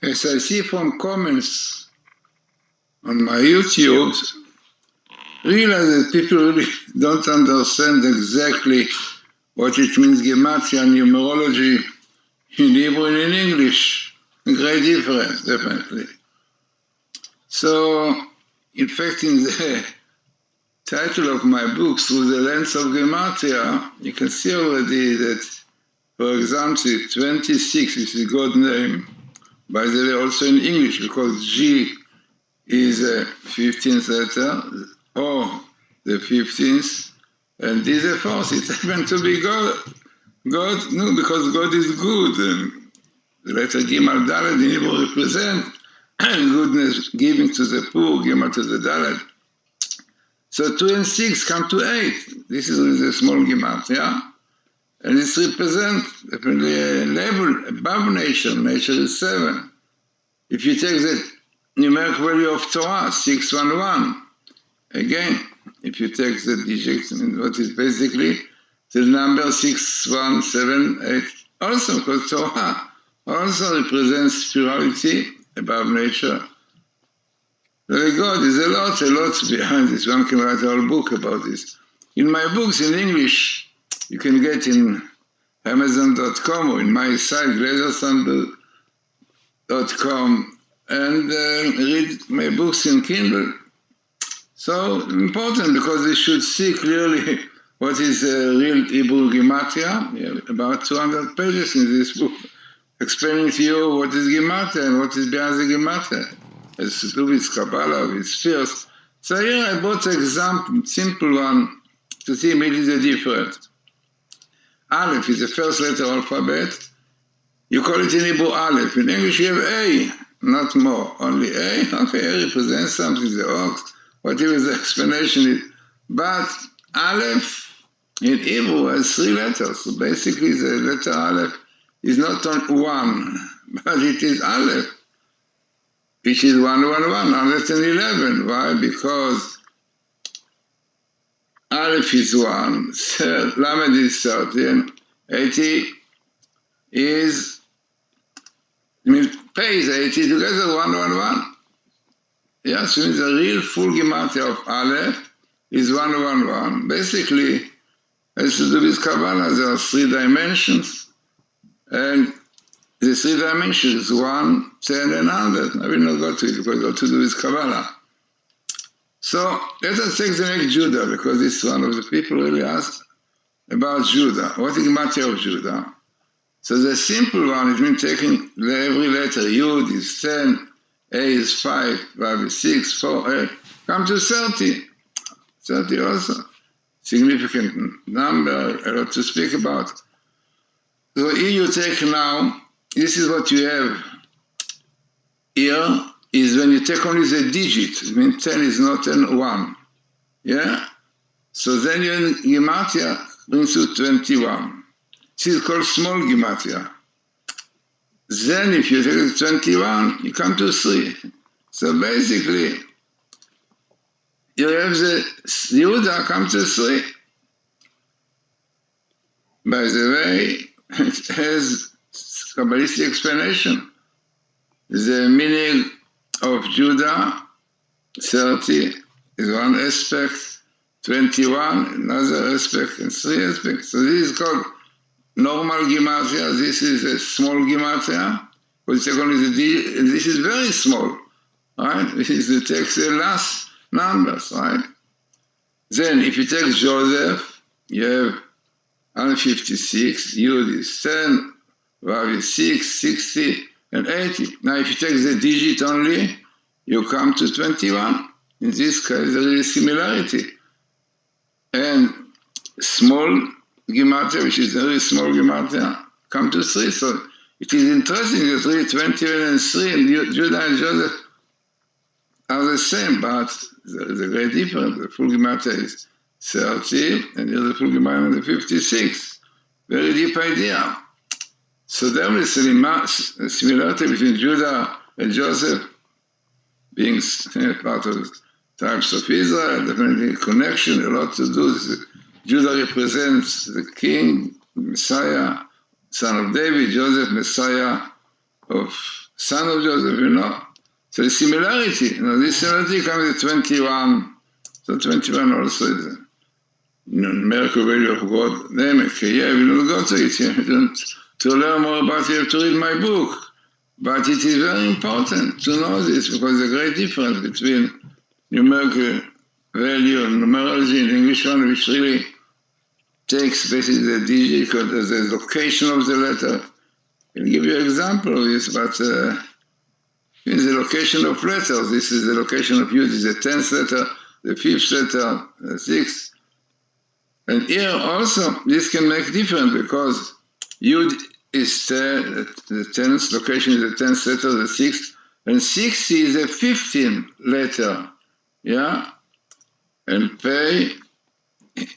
As I see from comments on my YouTube, realize that people really don't understand exactly what it means Gematria and numerology in Hebrew and in English. A great difference, definitely. So, in fact, in the title of my book, Through the Lens of Gematria, you can see already that, for example, 26 is the God name, by the way, also in English, because G is a 15th letter, O the 15th, and D the 4th. It happened to be God. God, no, because God is good. And the letter Gimal Dalet in Hebrew represent goodness, giving to the poor, Gimal to the Dalet. So 2 and 6 come to 8. This is the small Gematria. And this represents definitely a level above nature. Nature is 7. If you take the numeric value of Torah, 611, again, if you take the digits, what is basically the number 6178, also because Torah also represents spirituality above nature. Very good. There's a lot behind this. One can write a whole book about this. In my books in English, you can get in Amazon.com or in my site, Glazerson.com, and read my books in Kindle. So important because they should see clearly what is real Hebrew Gematria. About 200 pages in this book explaining to you what is Gematria and what is behind the Gematria. It's to do with Kabbalah, with spheres. So here I brought an example, simple one, to see maybe the difference. Aleph is the first letter of alphabet. You call it in Hebrew Aleph. In English you have A, not more, only A. Okay, A represents something, the ox, whatever the explanation is. But Aleph in Hebrew has 3 letters. So basically the letter Aleph is not on 1, but it is Aleph, which is 111, 111. Why? Because Aleph is 1, Lamed is 30, and 80 is, Pei is 80, together 111. Yes, means the real full Gematria of Aleph is 111. Basically, has to do with Kabbalah. There are 3 dimensions, and the 3 dimensions, 1, 10, and 100. I will not go to it because it's to do with Kabbalah. So let us take the next Judah, because this one of the people really asked about Judah. What is Gematria of Judah? So the simple one is mean taking every letter. Yud is 10, A is 5, Vav is 6, 4, 8, come to 30. 30 also. Significant number, a lot to speak about. So here you take now, this is what you have here, is when you take only the digit. It means 10 is not 10, 1. Yeah? So then your Gematria brings you 21. This is called small Gematria. Then if you take 21, you come to 3. So basically, you have the Yehuda come to 3. By the way, it has Kabbalistic explanation. The meaning of Judah, 30, is one aspect, 21, another aspect, and 3 aspects. So this is called normal Gematria. This is a small Gematria, because it's only the D, and this is very small, right? This is the text, the last numbers, right? Then if you take Joseph, you have 156, Yud is 10, Vav is 6, 60, and 80. Now if you take the digit only, you come to 21. In this case, there is a similarity. And small Gematria, which is a very small Gematria, come to 3. So it is interesting that 21 and 3, and Judah and Joseph are the same, but there is a great difference. The full Gematria is 30, and the other full Gematria is 56. Very deep idea. So there is a similarity between Judah and Joseph, being part of the tribes of Israel, definitely connection, a lot to do. Judah represents the king, Messiah, son of David. Joseph, Messiah, of son of Joseph, you know. So the similarity, you know, this similarity comes at 21. So 21 also is a numerical value of God. Yeah, we don't go to it. You don't, to learn more about it, you have to read my book. But it is very important to know this because there's a great difference between numerical value and numerology in English one, which really takes basically the digit, the location of the letter. I'll give you an example of this, but in the location of letters, this is the location of Yud, is the 10th letter, the 5th letter, the 6th. And here also, this can make difference because Yud is the 10th, location is the 10th letter, the 6th, and 60 is the 15th letter, yeah? And Pei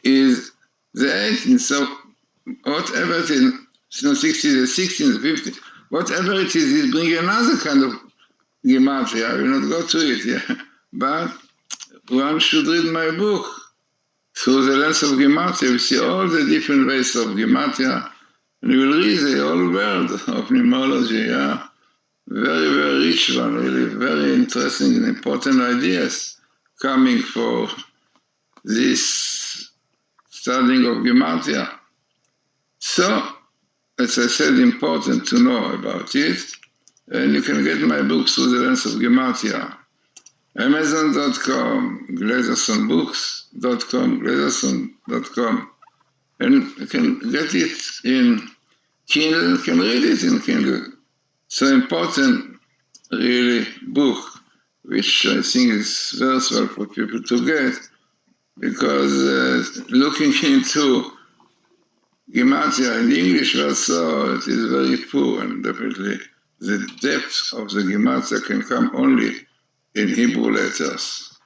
is the 18th, so whatever it is, so 60 is the 16th, the 15th, whatever it is bringing another kind of Gematria. I will not go to it, yeah? But one should read my book. Through the lens of Gematria, we see all the different ways of Gematria, and you will read the whole world of numerology, yeah? Very, very rich one, really very interesting and important ideas coming for this studying of Gematria. So, as I said, important to know about it, and you can get my books through the lens of Gematria. Amazon.com, GlazersonBooks.com, Glazerson.com. And you can get it in Kindle, you can read it in Kindle. So important, really, book, which I think is worthwhile for people to get, because looking into Gematria in English also, it is very poor, and definitely the depth of the Gematria can come only in Hebrew letters.